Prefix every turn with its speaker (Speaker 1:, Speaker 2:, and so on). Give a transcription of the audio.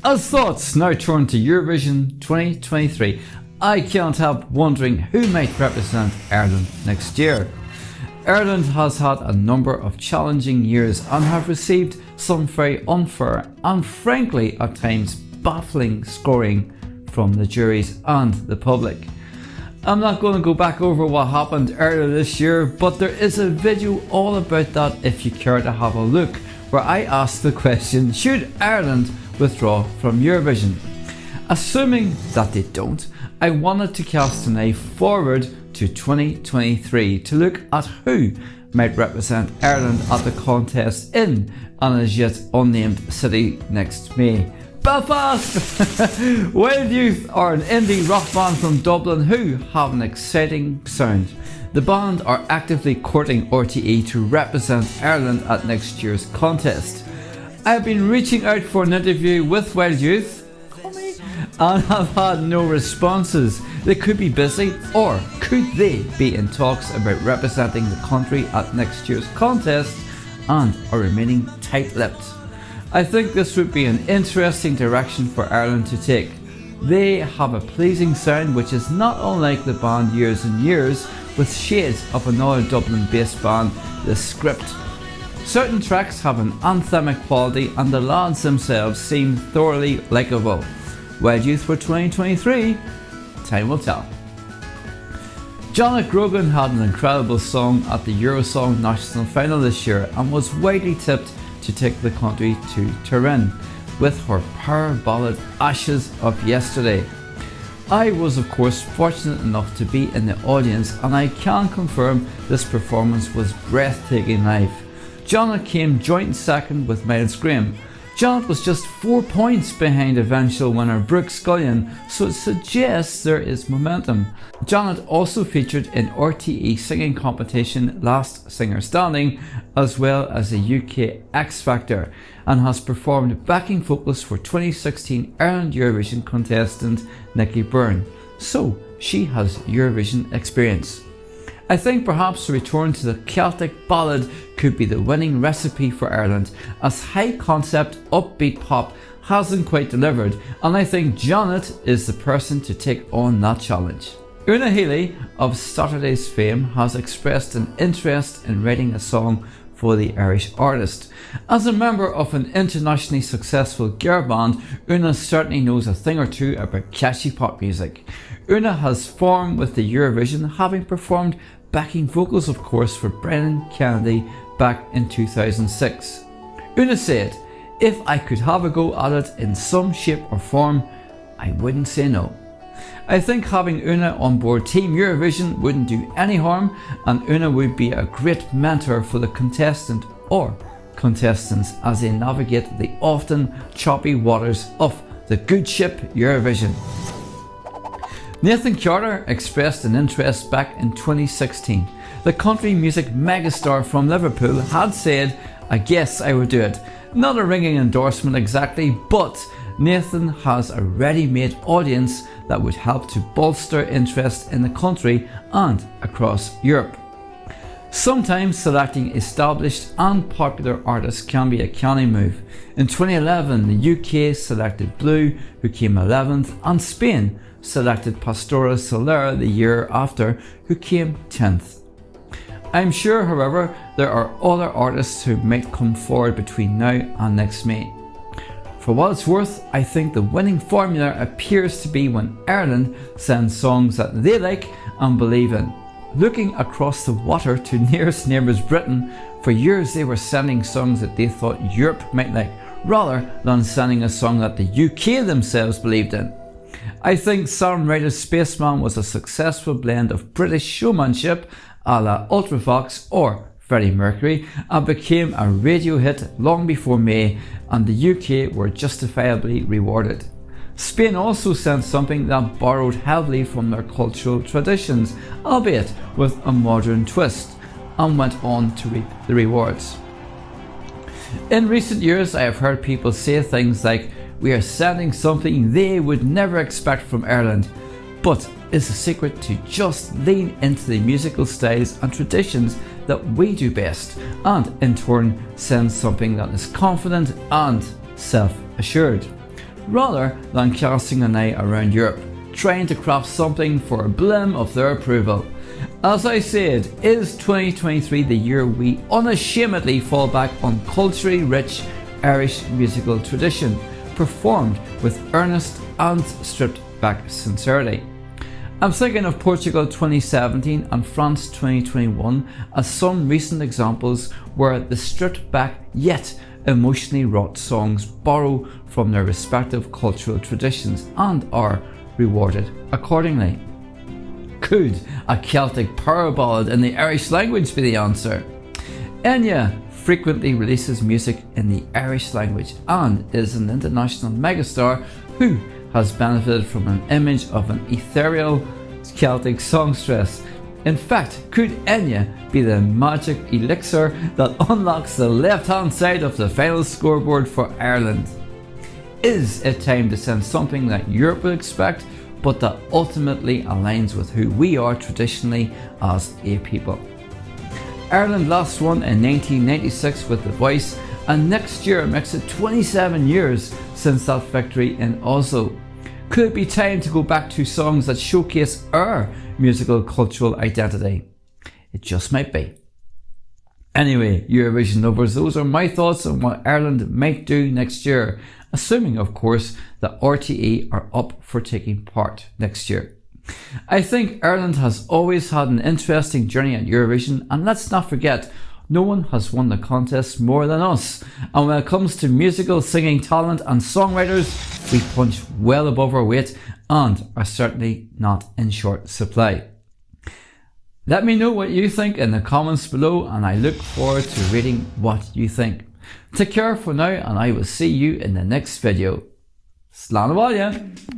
Speaker 1: As thoughts now turn to Eurovision 2023, I can't help wondering who might represent Ireland next year. Ireland has had a number of challenging years and have received some very unfair and frankly at times baffling scoring from the juries and the public. I'm not going to go back over what happened earlier this year, but there is a video all about that if you care to have a look, where I asked the question, should Ireland withdraw from Eurovision? Assuming that they don't, I wanted to cast an eye forward to 2023 to look at who might represent Ireland at the contest in an as yet unnamed city next May. Belfast! Wild Youth are an indie rock band from Dublin who have an exciting sound. The band are actively courting RTE to represent Ireland at next year's contest. I have been reaching out for an interview with Wild Youth and have had no responses. They could be busy, or could they be in talks about representing the country at next year's contest and are remaining tight-lipped. I think this would be an interesting direction for Ireland to take. They have a pleasing sound which is not unlike the band Years and Years, with shades of another Dublin-based band, The Script. Certain tracks have an anthemic quality and the lads themselves seem thoroughly likeable. Wild Youth for 2023, time will tell. Grogan had an incredible song at the Eurosong National Final this year and was widely tipped to take the country to Turin with her power ballad Ashes of Yesterday. I was of course fortunate enough to be in the audience, and I can confirm this performance was breathtaking live. Janet came joint second with Miles Graham. Janet was just 4 points behind eventual winner Brooke Scullion, so it suggests there is momentum. Janet also featured in RTE singing competition Last Singer Standing, as well as the UK X Factor, and has performed backing vocals for 2016 Ireland Eurovision contestant Nicky Byrne, so she has Eurovision experience. I think perhaps a return to the Celtic ballad could be the winning recipe for Ireland, as high concept upbeat pop hasn't quite delivered, and I think Janet is the person to take on that challenge. Una Healy of Saturday's fame has expressed an interest in writing a song for the Irish artist. As a member of an internationally successful girl band, Una certainly knows a thing or two about catchy pop music. Una has formed with the Eurovision, having performed backing vocals of course for Brennan Kennedy back in 2006. Una said, "If I could have a go at it in some shape or form, I wouldn't say no." I think having Una on board Team Eurovision wouldn't do any harm, and Una would be a great mentor for the contestant or contestants as they navigate the often choppy waters of the good ship Eurovision. Nathan Carter expressed an interest back in 2016. The country music megastar from Liverpool had said, "I guess I would do it." Not a ringing endorsement exactly, but Nathan has a ready-made audience that would help to bolster interest in the country and across Europe. Sometimes selecting established and popular artists can be a canny move. In 2011, the UK selected Blue, who came 11th, and Spain selected Pastora Soler the year after, who came 10th. I'm sure, however, there are other artists who might come forward between now and next May. For what it's worth, I think the winning formula appears to be when Ireland sends songs that they like and believe in. Looking across the water to nearest neighbours Britain, for years they were sending songs that they thought Europe might like, rather than sending a song that the UK themselves believed in. I think Sam Ryder's Spaceman was a successful blend of British showmanship a la Ultravox or Freddie Mercury, and became a radio hit long before May, and the UK were justifiably rewarded. Spain also sent something that borrowed heavily from their cultural traditions, albeit with a modern twist, and went on to reap the rewards. In recent years, I have heard people say things like, "We are sending something they would never expect from Ireland," but is the secret to just lean into the musical styles and traditions that we do best, and in turn send something that is confident and self-assured. rather than casting an eye around Europe, trying to craft something for a blim of their approval. As I said, is 2023 the year we unashamedly fall back on culturally rich Irish musical tradition, performed with earnest and stripped back sincerity? I'm thinking of Portugal 2017 and France 2021 as some recent examples where the stripped back yet emotionally wrought songs borrow from their respective cultural traditions and are rewarded accordingly. Could a Celtic power ballad in the Irish language be the answer? Enya frequently releases music in the Irish language and is an international megastar who has benefited from an image of an ethereal Celtic songstress. In fact, could Enya be the magic elixir that unlocks the left-hand side of the final scoreboard for Ireland? Is it time to send something that Europe would expect, but that ultimately aligns with who we are traditionally as a people? Ireland last won in 1996 with The Voice, and next year makes it 27 years since that victory in Oslo. Could it be time to go back to songs that showcase our musical cultural identity? It just might be. Anyway, Eurovision lovers, those are my thoughts on what Ireland might do next year, assuming of course that RTE are up for taking part next year. I think Ireland has always had an interesting journey at Eurovision, and let's not forget, no one has won the contest more than us. And when it comes to musical singing talent and songwriters, we punch well above our weight and are certainly not in short supply. Let me know what you think in the comments below, and I look forward to reading what you think. Take care for now, and I will see you in the next video. Slán a bhaile!